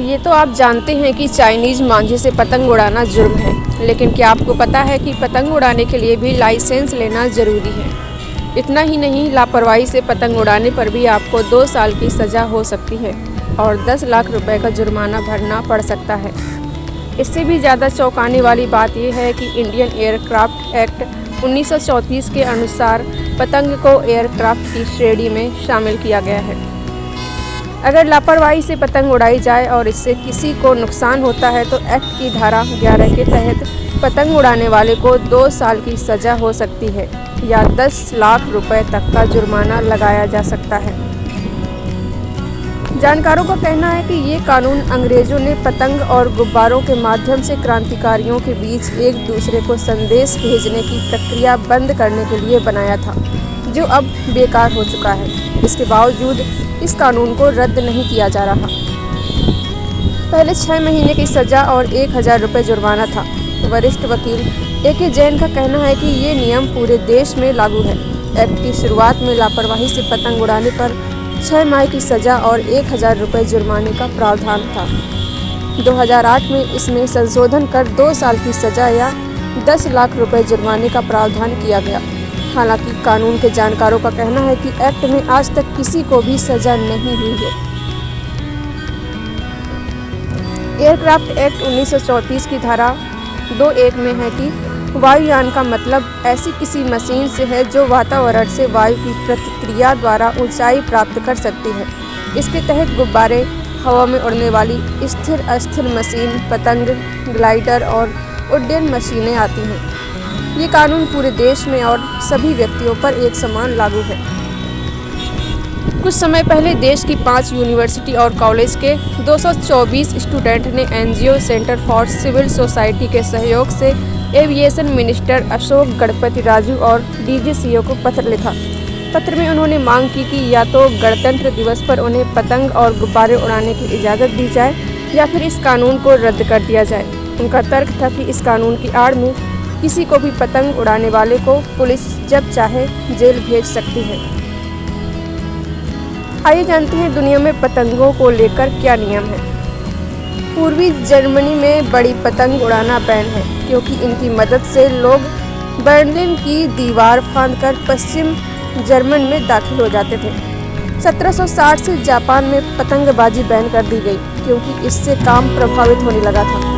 ये तो आप जानते हैं कि चाइनीज मांझे से पतंग उड़ाना जुर्म है, लेकिन क्या आपको पता है कि पतंग उड़ाने के लिए भी लाइसेंस लेना ज़रूरी है। इतना ही नहीं, लापरवाही से पतंग उड़ाने पर भी आपको 2 साल की सज़ा हो सकती है और 10 लाख रुपए का जुर्माना भरना पड़ सकता है। इससे भी ज़्यादा चौंकाने वाली बात यह है कि इंडियन एयरक्राफ्ट एक्ट 1934 के अनुसार पतंग को एयरक्राफ्ट की श्रेणी में शामिल किया गया है। अगर लापरवाही से पतंग उड़ाई जाए और इससे किसी को नुकसान होता है तो एक्ट की धारा 11 के तहत पतंग उड़ाने वाले को 2 साल की सज़ा हो सकती है या 10 लाख रुपए तक का जुर्माना लगाया जा सकता है। जानकारों का कहना है कि ये कानून अंग्रेजों ने पतंग और गुब्बारों के माध्यम से क्रांतिकारियों के बीच एक दूसरे को संदेश भेजने की प्रक्रिया बंद करने के लिए बनाया था, जो अब बेकार हो चुका है। इसके बावजूद इस कानून को रद्द नहीं किया जा रहा। पहले 6 महीने की सज़ा और 1000 रुपये जुर्माना था। वरिष्ठ वकील AK जैन का कहना है कि ये नियम पूरे देश में लागू है। एक्ट की शुरुआत में लापरवाही से पतंग उड़ाने पर 6 माह की सज़ा और 1000 रुपये जुर्माने का प्रावधान था। 2008 में इसमें संशोधन कर 2 साल की सज़ा या 10 लाख रुपये जुर्माने का प्रावधान किया गया। हालांकि कानून के जानकारों का कहना है कि एक्ट में आज तक किसी को भी सज़ा नहीं हुई है। एयरक्राफ्ट एक्ट 1934 की धारा 2(1) में है कि वायुयान का मतलब ऐसी किसी मशीन से है जो वातावरण से वायु की प्रतिक्रिया द्वारा ऊंचाई प्राप्त कर सकती है। इसके तहत गुब्बारे, हवा में उड़ने वाली स्थिर अस्थिर मशीन, पतंग, ग्लाइडर और उड्डयन मशीनें आती हैं। ये कानून पूरे देश में और सभी व्यक्तियों पर एक समान लागू है। कुछ समय पहले देश की 5 यूनिवर्सिटी और कॉलेज के 224 स्टूडेंट ने NGO centre for civil society के सहयोग से एविएशन मिनिस्टर अशोक गणपति राजू और DGCO को पत्र लिखा। पत्र में उन्होंने मांग की कि या तो गणतंत्र दिवस पर उन्हें पतंग और गुब्बारे उड़ाने की इजाज़त दी जाए या फिर इस कानून को रद्द कर दिया जाए। उनका तर्क था कि इस कानून की आड़ में किसी को भी पतंग उड़ाने वाले को पुलिस जब चाहे जेल भेज सकती है। आइए जानते हैं दुनिया में पतंगों को लेकर क्या नियम है। पूर्वी जर्मनी में बड़ी पतंग उड़ाना बैन है, क्योंकि इनकी मदद से लोग बर्लिन की दीवार फांदकर पश्चिम जर्मन में दाखिल हो जाते थे। 1760 से जापान में पतंगबाजी बैन कर दी गई, क्योंकि इससे काम प्रभावित होने लगा था।